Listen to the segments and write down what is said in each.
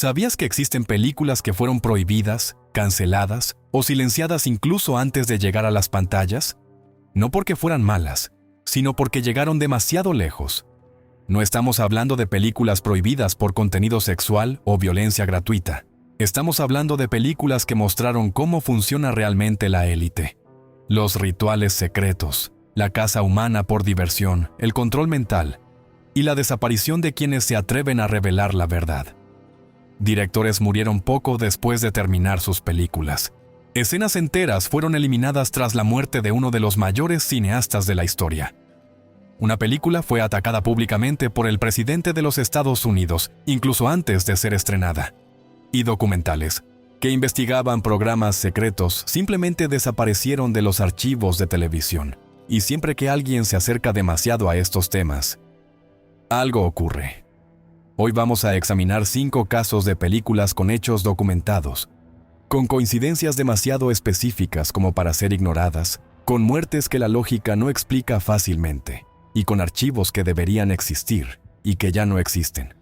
¿Sabías que existen películas que fueron prohibidas, canceladas o silenciadas incluso antes de llegar a las pantallas? No porque fueran malas, sino porque llegaron demasiado lejos. No estamos hablando de películas prohibidas por contenido sexual o violencia gratuita. Estamos hablando de películas que mostraron cómo funciona realmente la élite. Los rituales secretos, la caza humana por diversión, el control mental y la desaparición de quienes se atreven a revelar la verdad. Directores murieron poco después de terminar sus películas. Escenas enteras fueron eliminadas tras la muerte de uno de los mayores cineastas de la historia. Una película fue atacada públicamente por el presidente de los Estados Unidos, incluso antes de ser estrenada. Y documentales, que investigaban programas secretos, simplemente desaparecieron de los archivos de televisión. Y siempre que alguien se acerca demasiado a estos temas, algo ocurre. Hoy vamos a examinar 5 casos de películas con hechos documentados, con coincidencias demasiado específicas como para ser ignoradas, con muertes que la lógica no explica fácilmente, y con archivos que deberían existir y que ya no existen.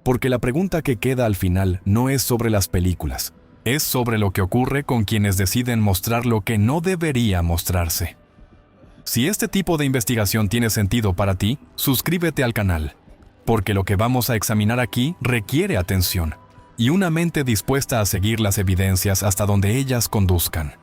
Porque la pregunta que queda al final no es sobre las películas, es sobre lo que ocurre con quienes deciden mostrar lo que no debería mostrarse. Si este tipo de investigación tiene sentido para ti, suscríbete al canal, porque lo que vamos a examinar aquí requiere atención y una mente dispuesta a seguir las evidencias hasta donde ellas conduzcan.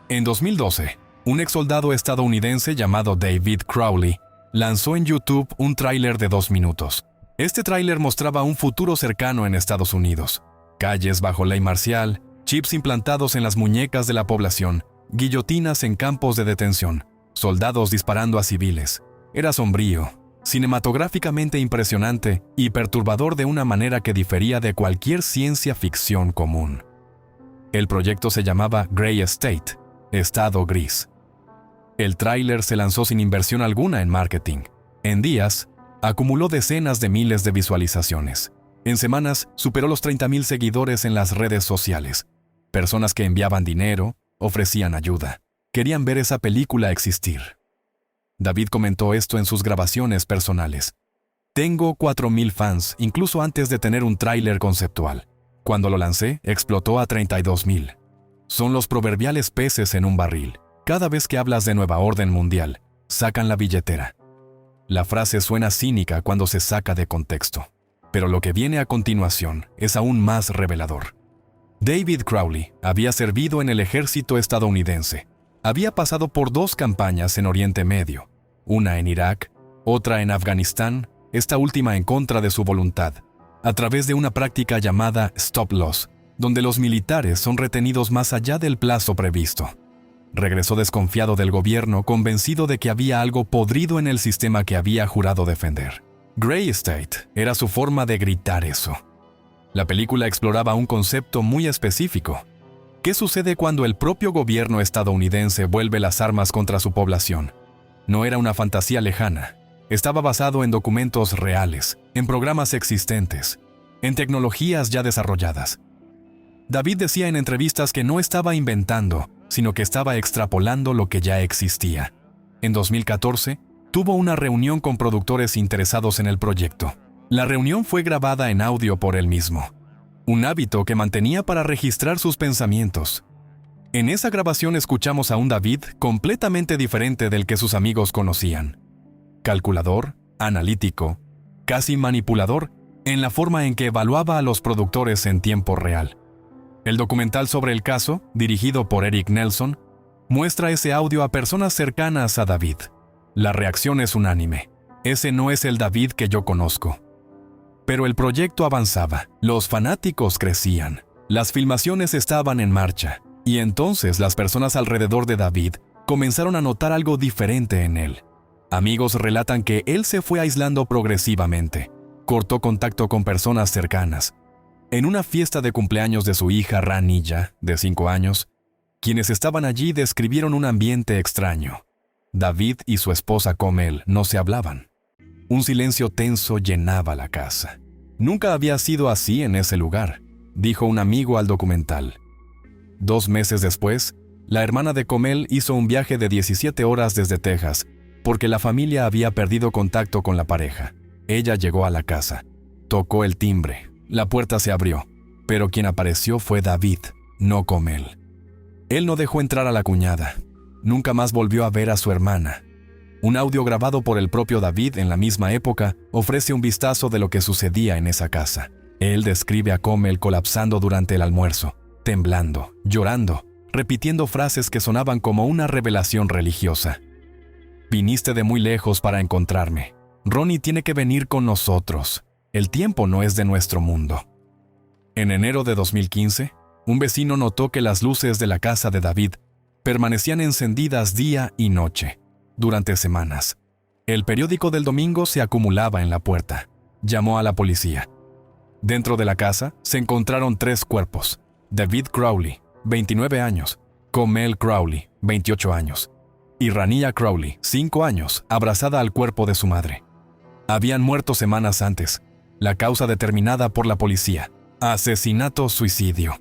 En 2012, un exsoldado estadounidense llamado David Crowley lanzó en YouTube un tráiler de 2 minutos. Este tráiler mostraba un futuro cercano en Estados Unidos. Calles bajo ley marcial, chips implantados en las muñecas de la población, guillotinas en campos de detención, soldados disparando a civiles. Era sombrío, cinematográficamente impresionante y perturbador de una manera que difería de cualquier ciencia ficción común. El proyecto se llamaba Gray State, Estado Gris. El tráiler se lanzó sin inversión alguna en marketing. En días, acumuló decenas de miles de visualizaciones. En semanas, superó los 30,000 seguidores en las redes sociales. Personas que enviaban dinero, ofrecían ayuda. Querían ver esa película existir. David comentó esto en sus grabaciones personales. Tengo 4,000 fans, incluso antes de tener un tráiler conceptual. Cuando lo lancé, explotó a 32,000. Son los proverbiales peces en un barril. Cada vez que hablas de nueva orden mundial, sacan la billetera. La frase suena cínica cuando se saca de contexto, pero lo que viene a continuación es aún más revelador. David Crowley había servido en el ejército estadounidense. Había pasado por 2 campañas en Oriente Medio, una en Irak, otra en Afganistán, esta última en contra de su voluntad, a través de una práctica llamada Stop Loss, donde los militares son retenidos más allá del plazo previsto. Regresó desconfiado del gobierno, convencido de que había algo podrido en el sistema que había jurado defender. Gray State era su forma de gritar eso. La película exploraba un concepto muy específico. ¿Qué sucede cuando el propio gobierno estadounidense vuelve las armas contra su población? No era una fantasía lejana. Estaba basado en documentos reales, en programas existentes, en tecnologías ya desarrolladas. David decía en entrevistas que no estaba inventando, sino que estaba extrapolando lo que ya existía. En 2014, tuvo una reunión con productores interesados en el proyecto. La reunión fue grabada en audio por él mismo, un hábito que mantenía para registrar sus pensamientos. En esa grabación escuchamos a un David completamente diferente del que sus amigos conocían. Calculador, analítico, casi manipulador, en la forma en que evaluaba a los productores en tiempo real. El documental sobre el caso, dirigido por Eric Nelson, muestra ese audio a personas cercanas a David. La reacción es unánime. Ese no es el David que yo conozco. Pero el proyecto avanzaba, los fanáticos crecían, las filmaciones estaban en marcha, y entonces las personas alrededor de David comenzaron a notar algo diferente en él. Amigos relatan que él se fue aislando progresivamente, cortó contacto con personas cercanas. En una fiesta de cumpleaños de su hija Ranilla, de 5 años, quienes estaban allí describieron un ambiente extraño. David y su esposa Comel no se hablaban. Un silencio tenso llenaba la casa. Nunca había sido así en ese lugar, dijo un amigo al documental. 2 meses después, la hermana de Comel hizo un viaje de 17 horas desde Texas, porque la familia había perdido contacto con la pareja. Ella llegó a la casa. Tocó el timbre. La puerta se abrió. Pero quien apareció fue David, no Comel. Él no dejó entrar a la cuñada. Nunca más volvió a ver a su hermana. Un audio grabado por el propio David en la misma época ofrece un vistazo de lo que sucedía en esa casa. Él describe a Comel colapsando durante el almuerzo, temblando, llorando, repitiendo frases que sonaban como una revelación religiosa. Viniste de muy lejos para encontrarme. Ronnie tiene que venir con nosotros. El tiempo no es de nuestro mundo. En enero de 2015, un vecino notó que las luces de la casa de David permanecían encendidas día y noche, durante semanas. El periódico del domingo se acumulaba en la puerta. Llamó a la policía. Dentro de la casa se encontraron 3 cuerpos. David Crowley, 29 años, Comel Crowley, 28 años, y Rania Crowley, 5 años, abrazada al cuerpo de su madre. Habían muerto semanas antes. La causa determinada por la policía: asesinato-suicidio.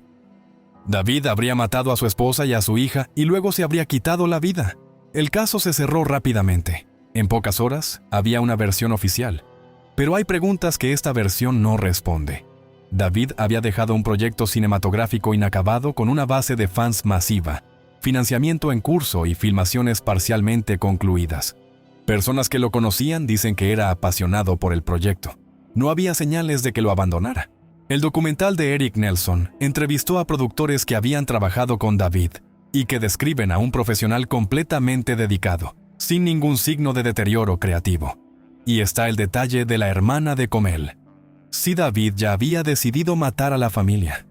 David habría matado a su esposa y a su hija y luego se habría quitado la vida. El caso se cerró rápidamente. En pocas horas había una versión oficial. Pero hay preguntas que esta versión no responde. David había dejado un proyecto cinematográfico inacabado con una base de fans masiva, financiamiento en curso y filmaciones parcialmente concluidas. Personas que lo conocían dicen que era apasionado por el proyecto. No había señales de que lo abandonara. El documental de Eric Nelson entrevistó a productores que habían trabajado con David y que describen a un profesional completamente dedicado, sin ningún signo de deterioro creativo. Y está el detalle de la hermana de Comel. Si David ya había decidido matar a la familia,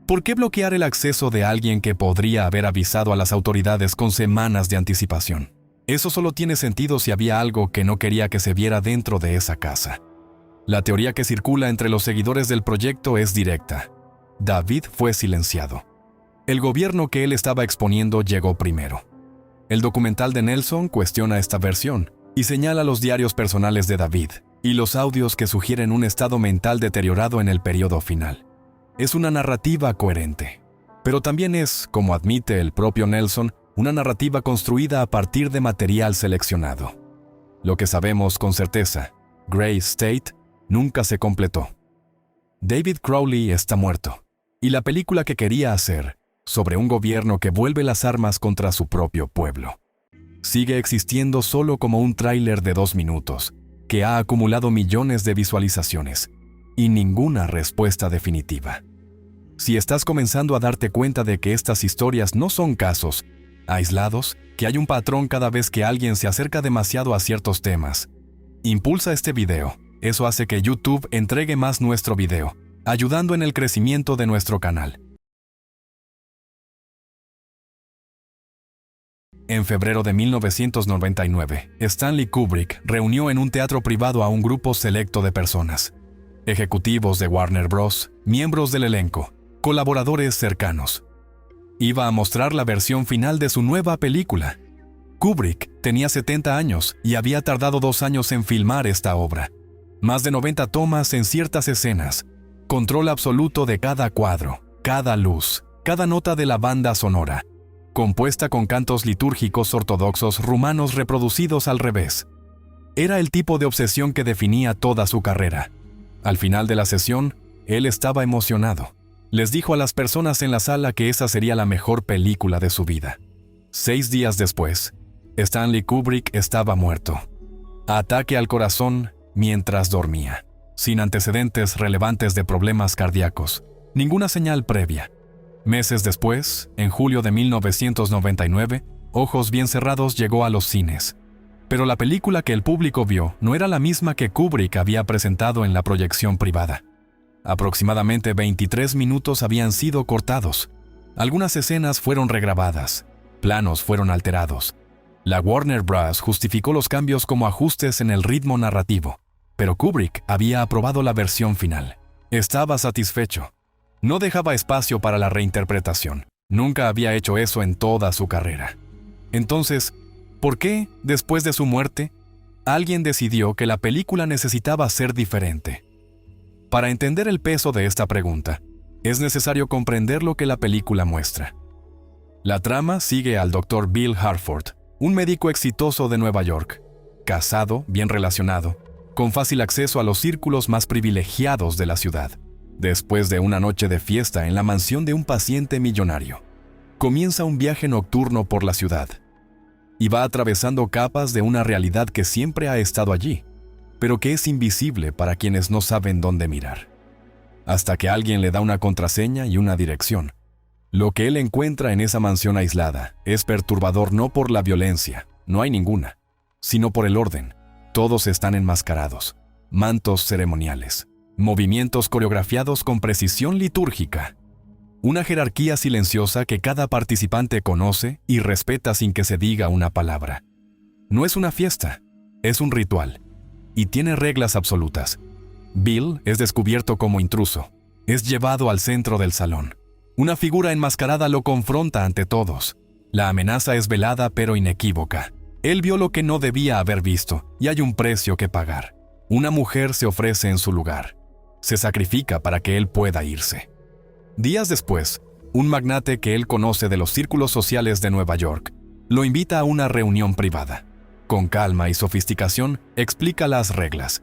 ¿por qué bloquear el acceso de alguien que podría haber avisado a las autoridades con semanas de anticipación? Eso solo tiene sentido si había algo que no quería que se viera dentro de esa casa. La teoría que circula entre los seguidores del proyecto es directa. David fue silenciado. El gobierno que él estaba exponiendo llegó primero. El documental de Nelson cuestiona esta versión y señala los diarios personales de David y los audios que sugieren un estado mental deteriorado en el periodo final. Es una narrativa coherente, pero también es, como admite el propio Nelson, una narrativa construida a partir de material seleccionado. Lo que sabemos con certeza: Grey State nunca se completó. David Crowley está muerto, y la película que quería hacer, sobre un gobierno que vuelve las armas contra su propio pueblo, sigue existiendo solo como un tráiler de 2 minutos, que ha acumulado millones de visualizaciones, y ninguna respuesta definitiva. Si estás comenzando a darte cuenta de que estas historias no son casos aislados, que hay un patrón cada vez que alguien se acerca demasiado a ciertos temas, impulsa este video. Eso hace que YouTube entregue más nuestro video, ayudando en el crecimiento de nuestro canal. En febrero de 1999, Stanley Kubrick reunió en un teatro privado a un grupo selecto de personas: ejecutivos de Warner Bros., miembros del elenco, colaboradores cercanos. Iba a mostrar la versión final de su nueva película. Kubrick tenía 70 años y había tardado 2 años en filmar esta obra. Más de 90 tomas en ciertas escenas, control absoluto de cada cuadro, cada luz, cada nota de la banda sonora, compuesta con cantos litúrgicos ortodoxos rumanos reproducidos al revés. Era el tipo de obsesión que definía toda su carrera. Al final de la sesión, él estaba emocionado. Les dijo a las personas en la sala que esa sería la mejor película de su vida. 6 días después, Stanley Kubrick estaba muerto. Ataque al corazón mientras dormía, sin antecedentes relevantes de problemas cardíacos, ninguna señal previa. Meses después, en julio de 1999, Ojos bien cerrados llegó a los cines. Pero la película que el público vio no era la misma que Kubrick había presentado en la proyección privada. Aproximadamente 23 minutos habían sido cortados. Algunas escenas fueron regrabadas, planos fueron alterados. La Warner Bros. Justificó los cambios como ajustes en el ritmo narrativo, pero Kubrick había aprobado la versión final. Estaba satisfecho. No dejaba espacio para la reinterpretación. Nunca había hecho eso en toda su carrera. Entonces, ¿por qué, después de su muerte, alguien decidió que la película necesitaba ser diferente? Para entender el peso de esta pregunta, es necesario comprender lo que la película muestra. La trama sigue al Dr. Bill Harford, un médico exitoso de Nueva York, casado, bien relacionado, con fácil acceso a los círculos más privilegiados de la ciudad. Después de una noche de fiesta en la mansión de un paciente millonario, comienza un viaje nocturno por la ciudad y va atravesando capas de una realidad que siempre ha estado allí, pero que es invisible para quienes no saben dónde mirar. Hasta que alguien le da una contraseña y una dirección. Lo que él encuentra en esa mansión aislada es perturbador no por la violencia, no hay ninguna, sino por el orden. Todos están enmascarados, mantos ceremoniales, movimientos coreografiados con precisión litúrgica, una jerarquía silenciosa que cada participante conoce y respeta sin que se diga una palabra. No es una fiesta, es un ritual, y tiene reglas absolutas. Bill es descubierto como intruso, es llevado al centro del salón. Una figura enmascarada lo confronta ante todos. La amenaza es velada pero inequívoca. Él vio lo que no debía haber visto, y hay un precio que pagar. Una mujer se ofrece en su lugar. Se sacrifica para que él pueda irse. Días después, un magnate que él conoce de los círculos sociales de Nueva York lo invita a una reunión privada. Con calma y sofisticación, explica las reglas.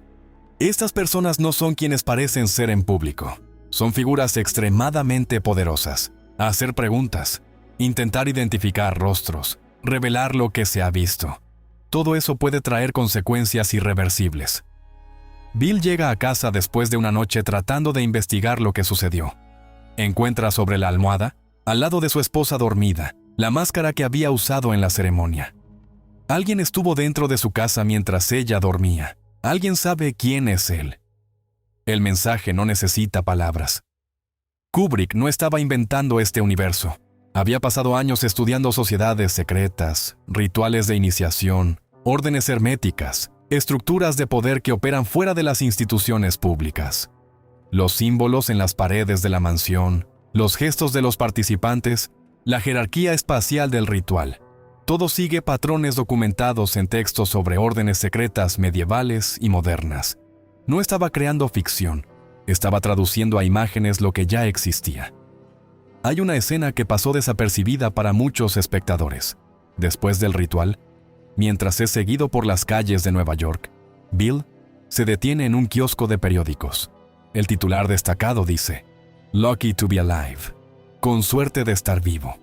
Estas personas no son quienes parecen ser en público. Son figuras extremadamente poderosas. Hacer preguntas, intentar identificar rostros, revelar lo que se ha visto. Todo eso puede traer consecuencias irreversibles. Bill llega a casa después de una noche tratando de investigar lo que sucedió. Encuentra sobre la almohada, al lado de su esposa dormida, la máscara que había usado en la ceremonia. Alguien estuvo dentro de su casa mientras ella dormía. Alguien sabe quién es él. El mensaje no necesita palabras. Kubrick no estaba inventando este universo. Había pasado años estudiando sociedades secretas, rituales de iniciación, órdenes herméticas, estructuras de poder que operan fuera de las instituciones públicas. Los símbolos en las paredes de la mansión, los gestos de los participantes, la jerarquía espacial del ritual. Todo sigue patrones documentados en textos sobre órdenes secretas medievales y modernas. No estaba creando ficción, estaba traduciendo a imágenes lo que ya existía. Hay una escena que pasó desapercibida para muchos espectadores. Después del ritual, mientras es seguido por las calles de Nueva York, Bill se detiene en un kiosco de periódicos. El titular destacado dice, "Lucky to be alive", con suerte de estar vivo.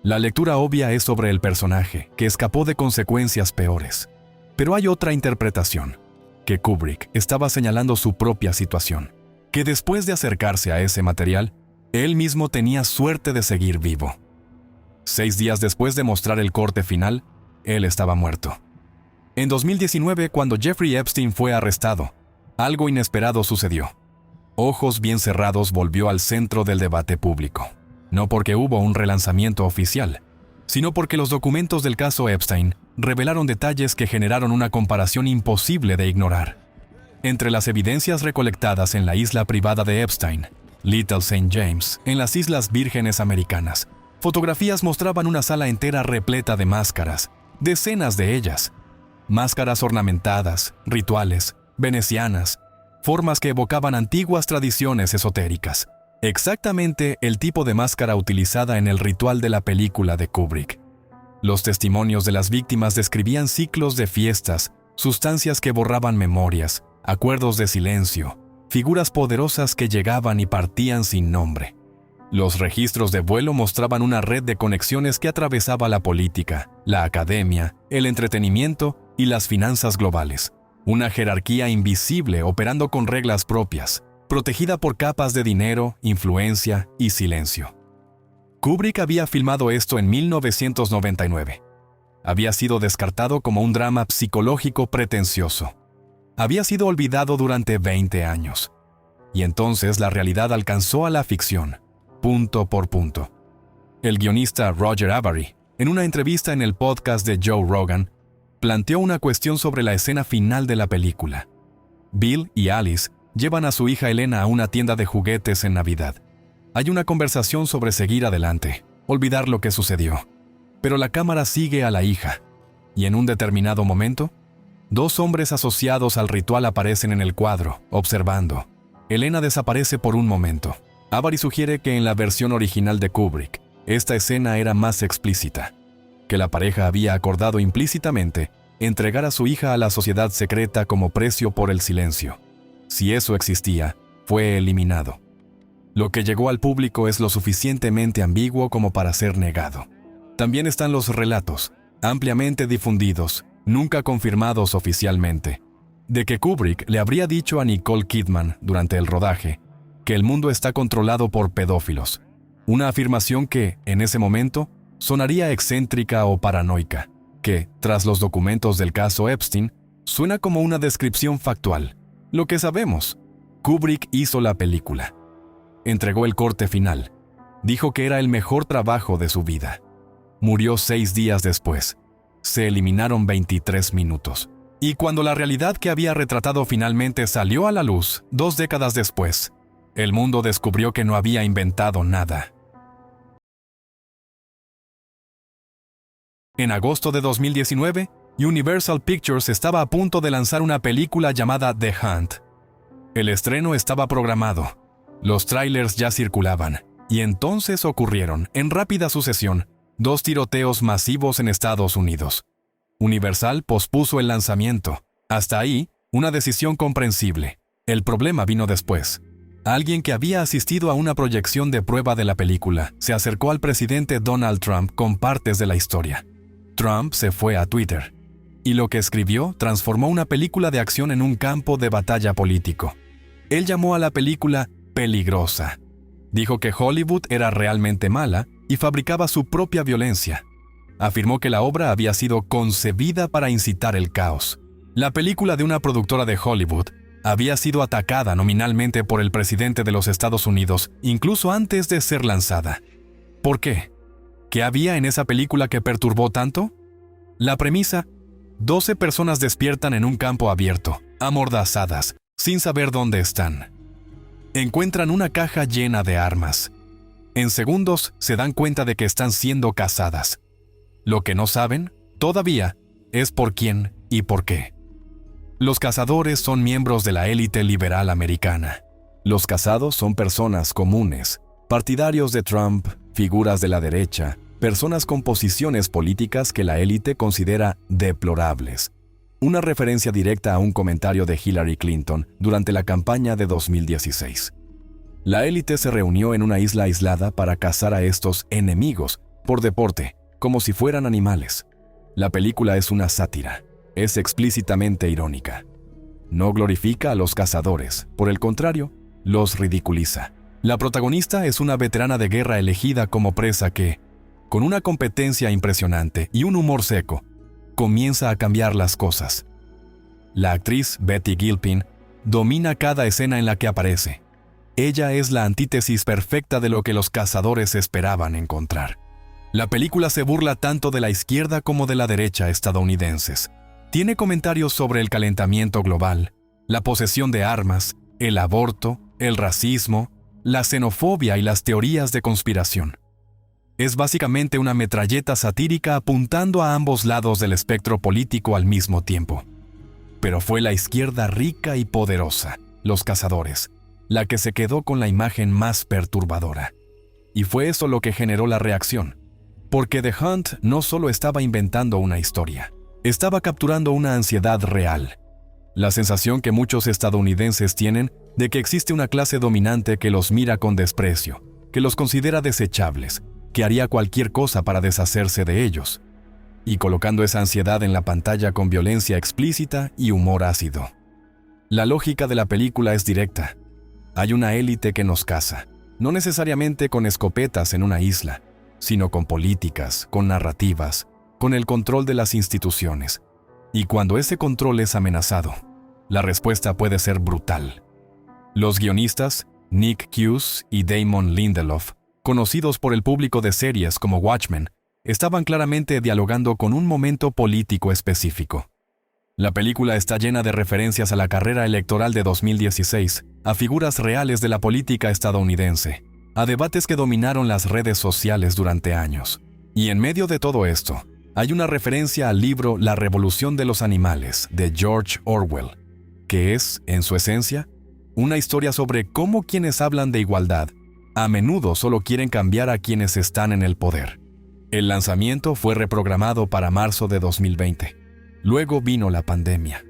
La lectura obvia es sobre el personaje, que escapó de consecuencias peores. Pero hay otra interpretación, que Kubrick estaba señalando su propia situación, que después de acercarse a ese material, él mismo tenía suerte de seguir vivo. 6 días después de mostrar el corte final, él estaba muerto. En 2019, cuando Jeffrey Epstein fue arrestado, algo inesperado sucedió. Ojos bien cerrados volvió al centro del debate público. No porque hubo un relanzamiento oficial, sino porque los documentos del caso Epstein revelaron detalles que generaron una comparación imposible de ignorar. Entre las evidencias recolectadas en la isla privada de Epstein, Little St. James, en las Islas Vírgenes Americanas, fotografías mostraban una sala entera repleta de máscaras, decenas de ellas. Máscaras ornamentadas, rituales, venecianas, formas que evocaban antiguas tradiciones esotéricas. Exactamente el tipo de máscara utilizada en el ritual de la película de Kubrick. Los testimonios de las víctimas describían ciclos de fiestas, sustancias que borraban memorias, acuerdos de silencio, figuras poderosas que llegaban y partían sin nombre. Los registros de vuelo mostraban una red de conexiones que atravesaba la política, la academia, el entretenimiento y las finanzas globales. Una jerarquía invisible operando con reglas propias, protegida por capas de dinero, influencia y silencio. Kubrick había filmado esto en 1999. Había sido descartado como un drama psicológico pretencioso. Había sido olvidado durante 20 años. Y entonces la realidad alcanzó a la ficción, punto por punto. El guionista Roger Avary, en una entrevista en el podcast de Joe Rogan, planteó una cuestión sobre la escena final de la película. Bill y Alice llevan a su hija Elena a una tienda de juguetes en Navidad. Hay una conversación sobre seguir adelante, olvidar lo que sucedió. Pero la cámara sigue a la hija, y en un determinado momento, 2 hombres asociados al ritual aparecen en el cuadro, observando. Elena desaparece por un momento. Avary sugiere que en la versión original de Kubrick, esta escena era más explícita, que la pareja había acordado implícitamente entregar a su hija a la sociedad secreta como precio por el silencio. Si eso existía, fue eliminado. Lo que llegó al público es lo suficientemente ambiguo como para ser negado. También están los relatos, ampliamente difundidos, nunca confirmados oficialmente, de que Kubrick le habría dicho a Nicole Kidman durante el rodaje que el mundo está controlado por pedófilos, una afirmación que, en ese momento, sonaría excéntrica o paranoica, que, tras los documentos del caso Epstein, suena como una descripción factual. Lo que sabemos, Kubrick hizo la película. Entregó el corte final. Dijo que era el mejor trabajo de su vida. Murió 6 días después. Se eliminaron 23 minutos. Y cuando la realidad que había retratado finalmente salió a la luz, 2 décadas después, el mundo descubrió que no había inventado nada. En agosto de 2019, Universal Pictures estaba a punto de lanzar una película llamada The Hunt. El estreno estaba programado. Los trailers ya circulaban. Y entonces ocurrieron, en rápida sucesión, 2 tiroteos masivos en Estados Unidos. Universal pospuso el lanzamiento. Hasta ahí, una decisión comprensible. El problema vino después. Alguien que había asistido a una proyección de prueba de la película se acercó al presidente Donald Trump con partes de la historia. Trump se fue a Twitter. Y lo que escribió transformó una película de acción en un campo de batalla político. Él llamó a la película peligrosa. Dijo que Hollywood era realmente mala y fabricaba su propia violencia. Afirmó que la obra había sido concebida para incitar el caos. La película de una productora de Hollywood había sido atacada nominalmente por el presidente de los Estados Unidos incluso antes de ser lanzada. ¿Por qué? ¿Qué había en esa película que perturbó tanto? La premisa: 12 personas despiertan en un campo abierto, amordazadas, sin saber dónde están. Encuentran una caja llena de armas. En segundos se dan cuenta de que están siendo cazadas. Lo que no saben, todavía, es por quién y por qué. Los cazadores son miembros de la élite liberal americana. Los cazados son personas comunes, partidarios de Trump, figuras de la derecha, personas con posiciones políticas que la élite considera deplorables. Una referencia directa a un comentario de Hillary Clinton durante la campaña de 2016. La élite se reunió en una isla aislada para cazar a estos enemigos por deporte, como si fueran animales. La película es una sátira, es explícitamente irónica. No glorifica a los cazadores, por el contrario, los ridiculiza. La protagonista es una veterana de guerra elegida como presa que, con una competencia impresionante y un humor seco, comienza a cambiar las cosas. La actriz Betty Gilpin domina cada escena en la que aparece. Ella es la antítesis perfecta de lo que los cazadores esperaban encontrar. La película se burla tanto de la izquierda como de la derecha estadounidenses. Tiene comentarios sobre el calentamiento global, la posesión de armas, el aborto, el racismo, la xenofobia y las teorías de conspiración. Es básicamente una metralleta satírica apuntando a ambos lados del espectro político al mismo tiempo. Pero fue la izquierda rica y poderosa, los cazadores, la que se quedó con la imagen más perturbadora. Y fue eso lo que generó la reacción. Porque The Hunt no solo estaba inventando una historia, estaba capturando una ansiedad real. La sensación que muchos estadounidenses tienen de que existe una clase dominante que los mira con desprecio, que los considera desechables, que haría cualquier cosa para deshacerse de ellos, y colocando esa ansiedad en la pantalla con violencia explícita y humor ácido. La lógica de la película es directa. Hay una élite que nos caza, no necesariamente con escopetas en una isla, sino con políticas, con narrativas, con el control de las instituciones. Y cuando ese control es amenazado, la respuesta puede ser brutal. Los guionistas, Nick Cuse y Damon Lindelof, conocidos por el público de series como Watchmen, estaban claramente dialogando con un momento político específico. La película está llena de referencias a la carrera electoral de 2016, a figuras reales de la política estadounidense, a debates que dominaron las redes sociales durante años. Y en medio de todo esto, hay una referencia al libro La Revolución de los Animales, de George Orwell, que es, en su esencia, una historia sobre cómo quienes hablan de igualdad a menudo solo quieren cambiar a quienes están en el poder. El lanzamiento fue reprogramado para marzo de 2020. Luego vino la pandemia.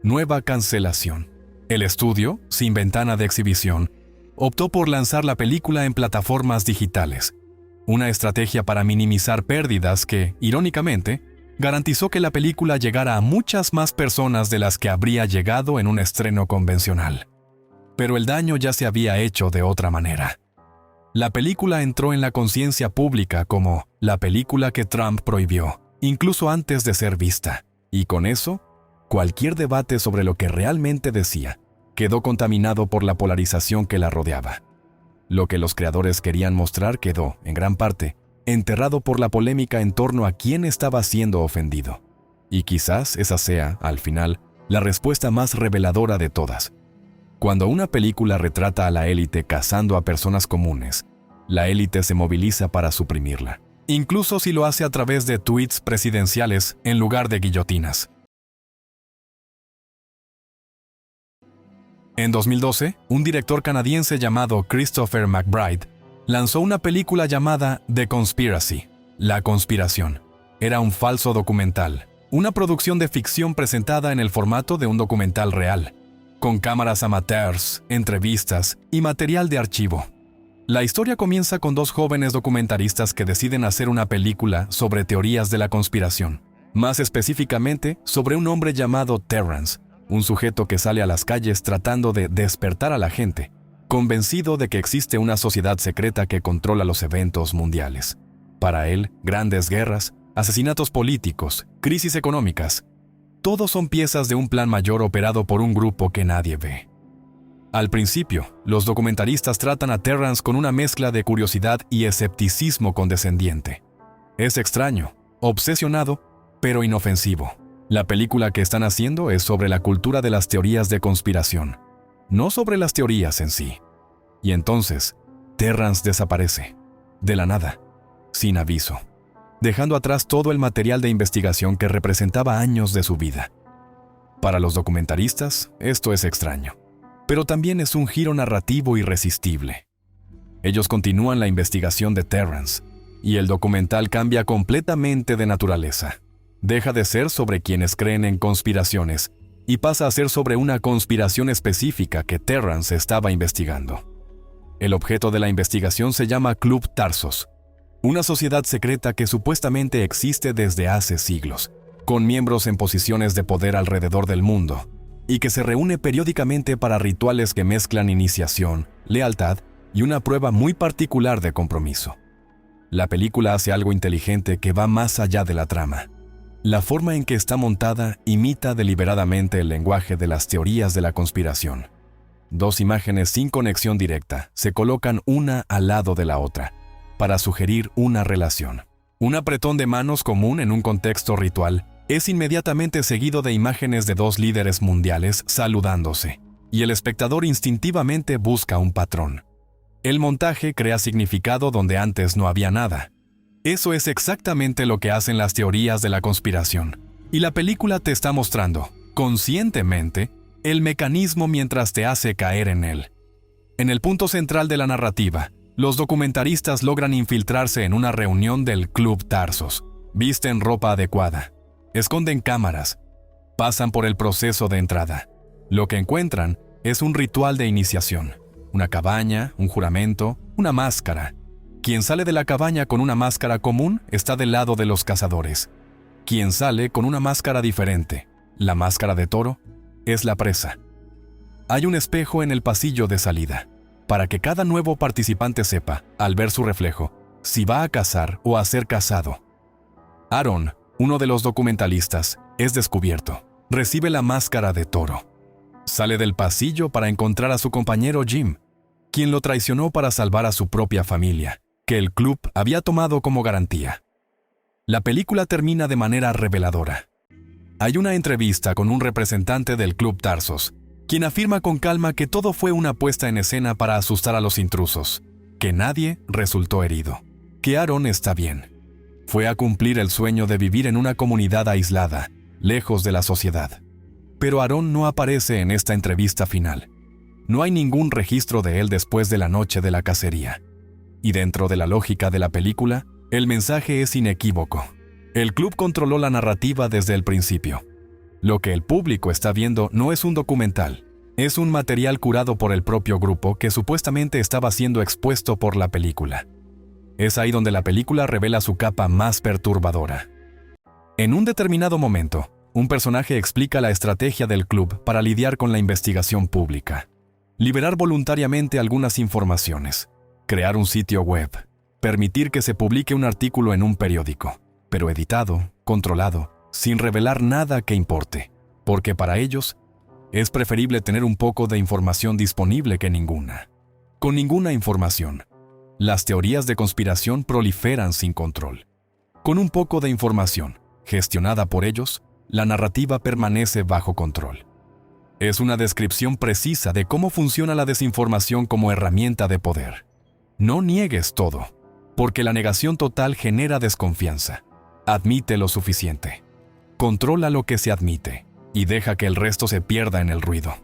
Nueva cancelación. El estudio, sin ventana de exhibición, optó por lanzar la película en plataformas digitales. Una estrategia para minimizar pérdidas que, irónicamente, garantizó que la película llegara a muchas más personas de las que habría llegado en un estreno convencional. Pero el daño ya se había hecho de otra manera. La película entró en la conciencia pública como la película que Trump prohibió, incluso antes de ser vista. Y con eso, cualquier debate sobre lo que realmente decía quedó contaminado por la polarización que la rodeaba. Lo que los creadores querían mostrar quedó, en gran parte, enterrado por la polémica en torno a quién estaba siendo ofendido. Y quizás esa sea, al final, la respuesta más reveladora de todas. Cuando una película retrata a la élite cazando a personas comunes, la élite se moviliza para suprimirla, incluso si lo hace a través de tweets presidenciales en lugar de guillotinas. En 2012, un director canadiense llamado Christopher McBride lanzó una película llamada The Conspiracy, La Conspiración. Era un falso documental, una producción de ficción presentada en el formato de un documental real, con cámaras amateurs, entrevistas y material de archivo. La historia comienza con dos jóvenes documentaristas que deciden hacer una película sobre teorías de la conspiración, más específicamente sobre un hombre llamado Terrance, un sujeto que sale a las calles tratando de despertar a la gente, convencido de que existe una sociedad secreta que controla los eventos mundiales. Para él, grandes guerras, asesinatos políticos, crisis económicas, todos son piezas de un plan mayor operado por un grupo que nadie ve. Al principio, los documentaristas tratan a Terrance con una mezcla de curiosidad y escepticismo condescendiente. Es extraño, obsesionado, pero inofensivo. La película que están haciendo es sobre la cultura de las teorías de conspiración, no sobre las teorías en sí. Y entonces, Terrance desaparece, de la nada, sin aviso, dejando atrás todo el material de investigación que representaba años de su vida. Para los documentaristas, esto es extraño, pero también es un giro narrativo irresistible. Ellos continúan la investigación de Terrance, y el documental cambia completamente de naturaleza. Deja de ser sobre quienes creen en conspiraciones y pasa a ser sobre una conspiración específica que Terrance estaba investigando. El objeto de la investigación se llama Club Tarsos, una sociedad secreta que supuestamente existe desde hace siglos, con miembros en posiciones de poder alrededor del mundo, y que se reúne periódicamente para rituales que mezclan iniciación, lealtad y una prueba muy particular de compromiso. La película hace algo inteligente que va más allá de la trama. La forma en que está montada imita deliberadamente el lenguaje de las teorías de la conspiración. Dos imágenes sin conexión directa se colocan una al lado de la otra, para sugerir una relación. Un apretón de manos común en un contexto ritual es inmediatamente seguido de imágenes de dos líderes mundiales saludándose, y el espectador instintivamente busca un patrón. El montaje crea significado donde antes no había nada. Eso es exactamente lo que hacen las teorías de la conspiración. Y la película te está mostrando, conscientemente, el mecanismo mientras te hace caer en él. En el punto central de la narrativa, los documentaristas logran infiltrarse en una reunión del Club Tarsos. Visten ropa adecuada, esconden cámaras, pasan por el proceso de entrada. Lo que encuentran es un ritual de iniciación, una cabaña, un juramento, una máscara. Quien sale de la cabaña con una máscara común está del lado de los cazadores. Quien sale con una máscara diferente, la máscara de toro, es la presa. Hay un espejo en el pasillo de salida, para que cada nuevo participante sepa, al ver su reflejo, si va a cazar o a ser cazado. Aaron, uno de los documentalistas, es descubierto. Recibe la máscara de toro. Sale del pasillo para encontrar a su compañero Jim, quien lo traicionó para salvar a su propia familia, que el club había tomado como garantía. La película termina de manera reveladora. Hay una entrevista con un representante del Club Tarsos, quien afirma con calma que todo fue una puesta en escena para asustar a los intrusos, que nadie resultó herido, que Aaron está bien. Fue a cumplir el sueño de vivir en una comunidad aislada, lejos de la sociedad. Pero Aaron no aparece en esta entrevista final. No hay ningún registro de él después de la noche de la cacería. Y dentro de la lógica de la película, el mensaje es inequívoco. El club controló la narrativa desde el principio. Lo que el público está viendo no es un documental, es un material curado por el propio grupo que supuestamente estaba siendo expuesto por la película. Es ahí donde la película revela su capa más perturbadora. En un determinado momento, un personaje explica la estrategia del club para lidiar con la investigación pública. Liberar voluntariamente algunas informaciones, crear un sitio web, permitir que se publique un artículo en un periódico, pero editado, controlado, sin revelar nada que importe, porque para ellos es preferible tener un poco de información disponible que ninguna. Con ninguna información, las teorías de conspiración proliferan sin control. Con un poco de información, gestionada por ellos, la narrativa permanece bajo control. Es una descripción precisa de cómo funciona la desinformación como herramienta de poder. No niegues todo, porque la negación total genera desconfianza. Admite lo suficiente. Controla lo que se admite y deja que el resto se pierda en el ruido.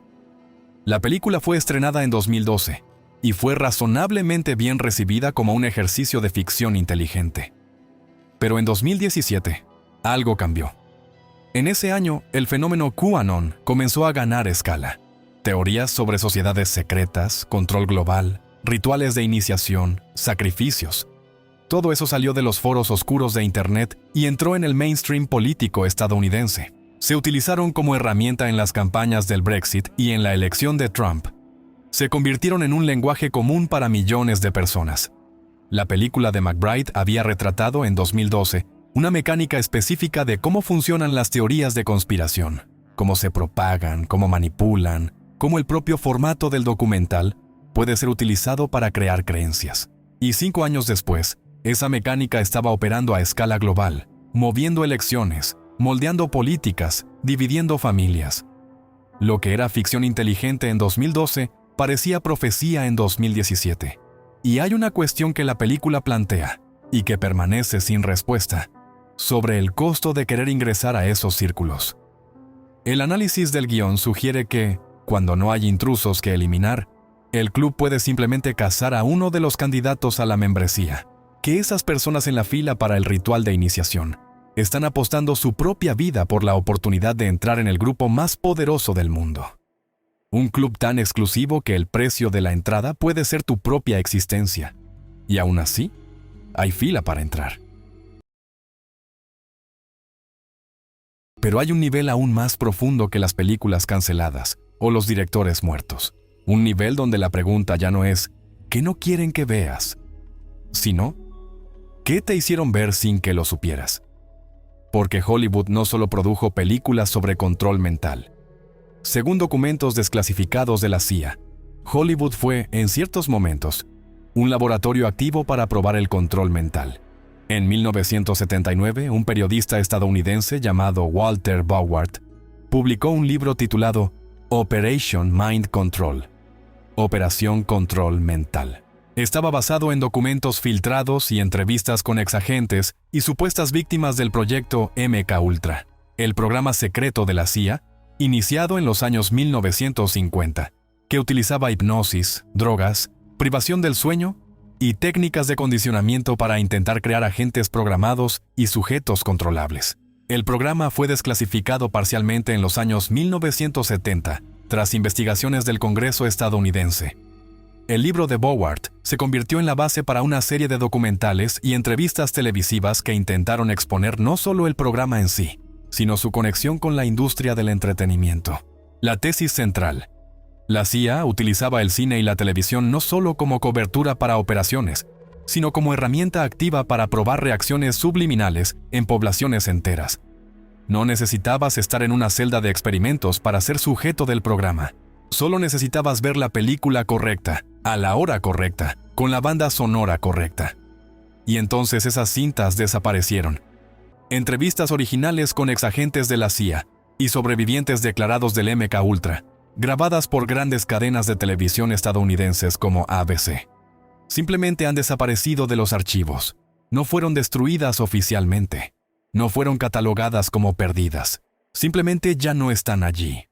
La película fue estrenada en 2012 y fue razonablemente bien recibida como un ejercicio de ficción inteligente. Pero en 2017, algo cambió. En ese año, el fenómeno QAnon comenzó a ganar escala. Teorías sobre sociedades secretas, control global, rituales de iniciación, sacrificios. Todo eso salió de los foros oscuros de Internet y entró en el mainstream político estadounidense. Se utilizaron como herramienta en las campañas del Brexit y en la elección de Trump. Se convirtieron en un lenguaje común para millones de personas. La película de McBride había retratado en 2012 una mecánica específica de cómo funcionan las teorías de conspiración, cómo se propagan, cómo manipulan, cómo el propio formato del documental puede ser utilizado para crear creencias. Y 5 años después, esa mecánica estaba operando a escala global, moviendo elecciones, moldeando políticas, dividiendo familias. Lo que era ficción inteligente en 2012 parecía profecía en 2017. Y hay una cuestión que la película plantea, y que permanece sin respuesta, sobre el costo de querer ingresar a esos círculos. El análisis del guión sugiere que, cuando no hay intrusos que eliminar, el club puede simplemente cazar a uno de los candidatos a la membresía, que esas personas en la fila para el ritual de iniciación están apostando su propia vida por la oportunidad de entrar en el grupo más poderoso del mundo. Un club tan exclusivo que el precio de la entrada puede ser tu propia existencia. Y aún así, hay fila para entrar. Pero hay un nivel aún más profundo que las películas canceladas o los directores muertos. Un nivel donde la pregunta ya no es ¿qué no quieren que veas?, sino ¿qué te hicieron ver sin que lo supieras? Porque Hollywood no solo produjo películas sobre control mental. Según documentos desclasificados de la CIA, Hollywood fue, en ciertos momentos, un laboratorio activo para probar el control mental. En 1979, un periodista estadounidense llamado Walter Bowart publicó un libro titulado Operation Mind Control, Operación Control Mental. Estaba basado en documentos filtrados y entrevistas con exagentes y supuestas víctimas del proyecto MKUltra, el programa secreto de la CIA, iniciado en los años 1950, que utilizaba hipnosis, drogas, privación del sueño y técnicas de condicionamiento para intentar crear agentes programados y sujetos controlables. El programa fue desclasificado parcialmente en los años 1970, tras investigaciones del Congreso estadounidense. El libro de Bowart se convirtió en la base para una serie de documentales y entrevistas televisivas que intentaron exponer no solo el programa en sí, sino su conexión con la industria del entretenimiento. La tesis central: la CIA utilizaba el cine y la televisión no solo como cobertura para operaciones, sino como herramienta activa para probar reacciones subliminales en poblaciones enteras. No necesitabas estar en una celda de experimentos para ser sujeto del programa. Solo necesitabas ver la película correcta, a la hora correcta, con la banda sonora correcta. Y entonces esas cintas desaparecieron. Entrevistas originales con exagentes de la CIA y sobrevivientes declarados del MKUltra, grabadas por grandes cadenas de televisión estadounidenses como ABC. Simplemente han desaparecido de los archivos. No fueron destruidas oficialmente. No fueron catalogadas como perdidas. Simplemente ya no están allí.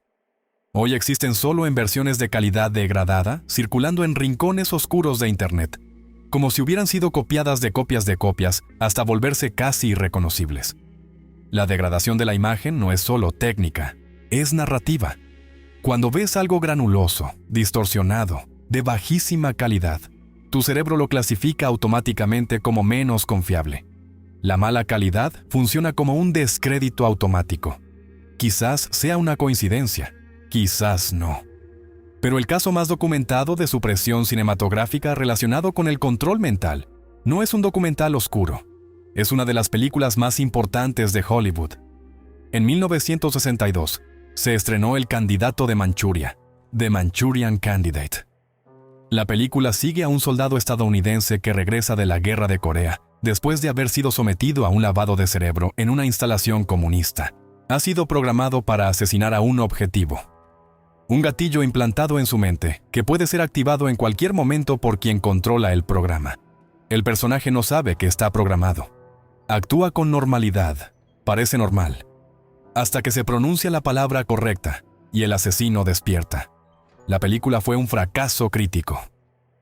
Hoy existen solo en versiones de calidad degradada, circulando en rincones oscuros de Internet, como si hubieran sido copiadas de copias hasta volverse casi irreconocibles. La degradación de la imagen no es solo técnica, es narrativa. Cuando ves algo granuloso, distorsionado, de bajísima calidad, tu cerebro lo clasifica automáticamente como menos confiable. La mala calidad funciona como un descrédito automático. Quizás sea una coincidencia, quizás no. Pero el caso más documentado de supresión cinematográfica relacionado con el control mental no es un documental oscuro. Es una de las películas más importantes de Hollywood. En 1962 se estrenó El candidato de Manchuria, The Manchurian Candidate. La película sigue a un soldado estadounidense que regresa de la guerra de Corea después de haber sido sometido a un lavado de cerebro en una instalación comunista. Ha sido programado para asesinar a un objetivo. Un gatillo implantado en su mente que puede ser activado en cualquier momento por quien controla el programa. El personaje no sabe que está programado. Actúa con normalidad, parece normal, hasta que se pronuncia la palabra correcta y el asesino despierta. La película fue un fracaso crítico.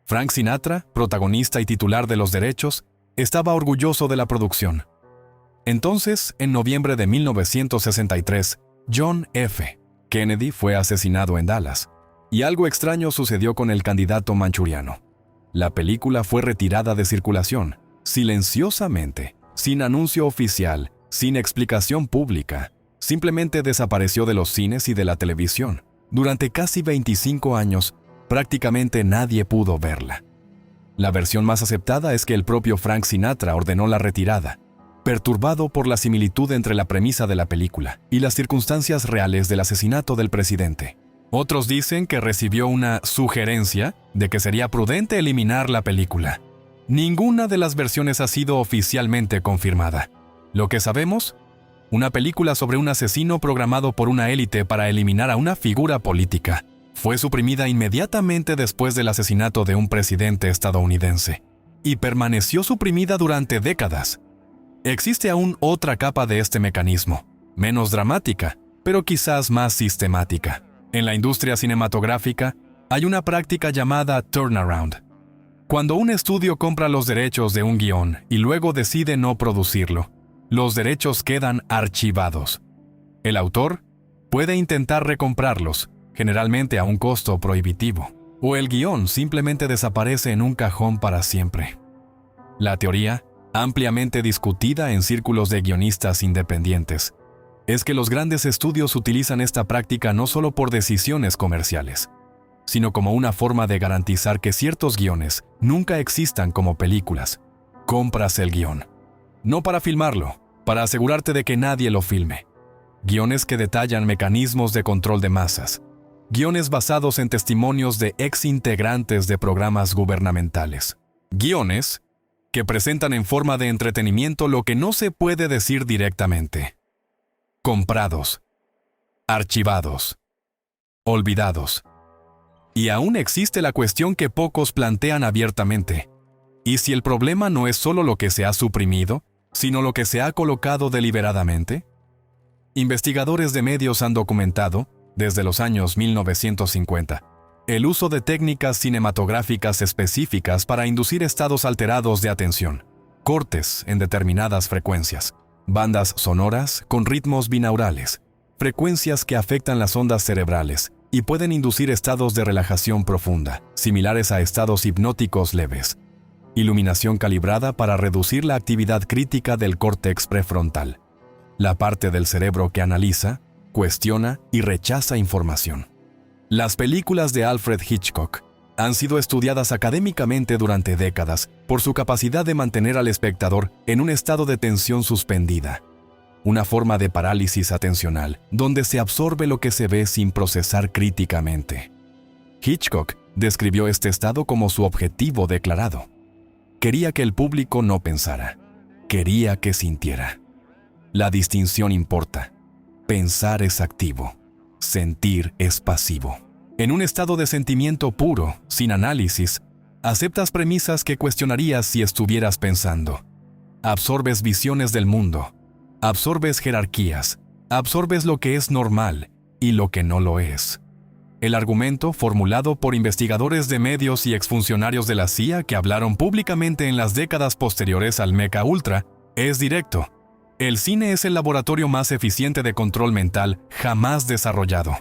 Frank Sinatra, protagonista y titular de los derechos, estaba orgulloso de la producción. Entonces, en noviembre de 1963, John F. Kennedy fue asesinado en Dallas, y algo extraño sucedió con el candidato manchuriano. La película fue retirada de circulación, silenciosamente, sin anuncio oficial, sin explicación pública. Simplemente desapareció de los cines y de la televisión. Durante casi 25 años, prácticamente nadie pudo verla. La versión más aceptada es que el propio Frank Sinatra ordenó la retirada, perturbado por la similitud entre la premisa de la película y las circunstancias reales del asesinato del presidente. Otros dicen que recibió una sugerencia de que sería prudente eliminar la película. Ninguna de las versiones ha sido oficialmente confirmada. Lo que sabemos, una película sobre un asesino programado por una élite para eliminar a una figura política, fue suprimida inmediatamente después del asesinato de un presidente estadounidense, y permaneció suprimida durante décadas. Existe aún otra capa de este mecanismo, menos dramática, pero quizás más sistemática. En la industria cinematográfica, hay una práctica llamada turnaround. Cuando un estudio compra los derechos de un guión y luego decide no producirlo, los derechos quedan archivados. El autor puede intentar recomprarlos, generalmente a un costo prohibitivo, o el guión simplemente desaparece en un cajón para siempre. La teoría, ampliamente discutida en círculos de guionistas independientes, es que los grandes estudios utilizan esta práctica no solo por decisiones comerciales, sino como una forma de garantizar que ciertos guiones nunca existan como películas. Compras el guión. No para filmarlo, para asegurarte de que nadie lo filme. Guiones que detallan mecanismos de control de masas. Guiones basados en testimonios de ex-integrantes de programas gubernamentales. Guiones que presentan en forma de entretenimiento lo que no se puede decir directamente. Comprados. Archivados. Olvidados. Y aún existe la cuestión que pocos plantean abiertamente. ¿Y si el problema no es solo lo que se ha suprimido, sino lo que se ha colocado deliberadamente? Investigadores de medios han documentado, desde los años 1950, el uso de técnicas cinematográficas específicas para inducir estados alterados de atención, cortes en determinadas frecuencias, bandas sonoras con ritmos binaurales, frecuencias que afectan las ondas cerebrales y pueden inducir estados de relajación profunda, similares a estados hipnóticos leves. Iluminación calibrada para reducir la actividad crítica del córtex prefrontal, la parte del cerebro que analiza, cuestiona y rechaza información. Las películas de Alfred Hitchcock han sido estudiadas académicamente durante décadas por su capacidad de mantener al espectador en un estado de tensión suspendida, una forma de parálisis atencional donde se absorbe lo que se ve sin procesar críticamente. Hitchcock describió este estado como su objetivo declarado. Quería que el público no pensara, quería que sintiera. La distinción importa. Pensar es activo, sentir es pasivo. En un estado de sentimiento puro, sin análisis, aceptas premisas que cuestionarías si estuvieras pensando. Absorbes visiones del mundo, absorbes jerarquías, absorbes lo que es normal y lo que no lo es. El argumento, formulado por investigadores de medios y exfuncionarios de la CIA que hablaron públicamente en las décadas posteriores al Meca Ultra, es directo. El cine es el laboratorio más eficiente de control mental jamás desarrollado.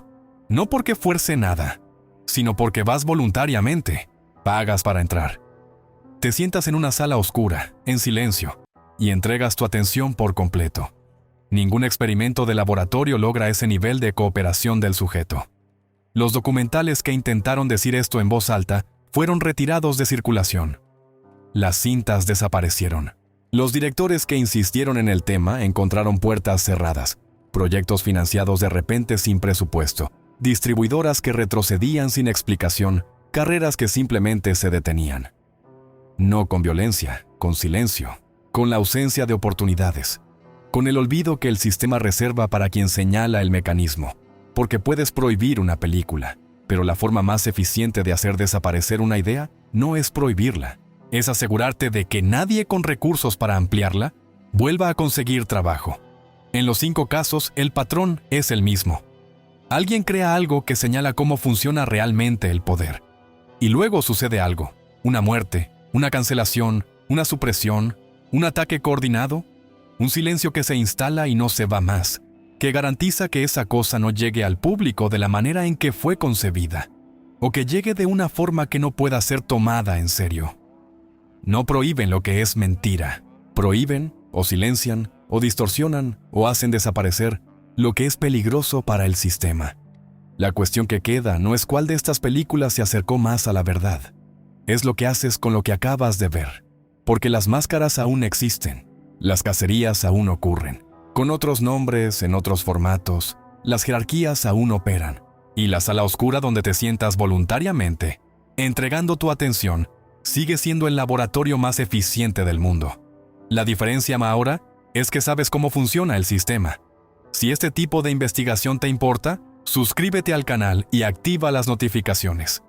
No porque fuerce nada, sino porque vas voluntariamente, pagas para entrar. Te sientas en una sala oscura, en silencio, y entregas tu atención por completo. Ningún experimento de laboratorio logra ese nivel de cooperación del sujeto. Los documentales que intentaron decir esto en voz alta fueron retirados de circulación. Las cintas desaparecieron. Los directores que insistieron en el tema encontraron puertas cerradas, proyectos financiados de repente sin presupuesto, distribuidoras que retrocedían sin explicación, carreras que simplemente se detenían. No con violencia, con silencio, con la ausencia de oportunidades, con el olvido que el sistema reserva para quien señala el mecanismo, porque puedes prohibir una película, pero la forma más eficiente de hacer desaparecer una idea no es prohibirla, es asegurarte de que nadie con recursos para ampliarla vuelva a conseguir trabajo. En los 5 casos, el patrón es el mismo. Alguien crea algo que señala cómo funciona realmente el poder. Y luego sucede algo, una muerte, una cancelación, una supresión, un ataque coordinado, un silencio que se instala y no se va más, que garantiza que esa cosa no llegue al público de la manera en que fue concebida, o que llegue de una forma que no pueda ser tomada en serio. No prohíben lo que es mentira. Prohíben, o silencian, o distorsionan, o hacen desaparecer lo que es peligroso para el sistema. La cuestión que queda no es cuál de estas películas se acercó más a la verdad. Es lo que haces con lo que acabas de ver. Porque las máscaras aún existen. Las cacerías aún ocurren. Con otros nombres, en otros formatos. Las jerarquías aún operan. Y la sala oscura donde te sientas voluntariamente, entregando tu atención, sigue siendo el laboratorio más eficiente del mundo. La diferencia ahora es que sabes cómo funciona el sistema. Si este tipo de investigación te importa, suscríbete al canal y activa las notificaciones.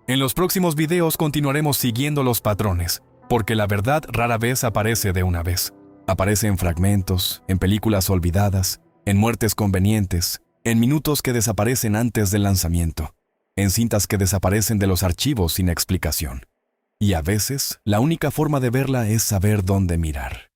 En los próximos videos continuaremos siguiendo los patrones, porque la verdad rara vez aparece de una vez. Aparece en fragmentos, en películas olvidadas, en muertes convenientes, en minutos que desaparecen antes del lanzamiento, en cintas que desaparecen de los archivos sin explicación. Y a veces, la única forma de verla es saber dónde mirar.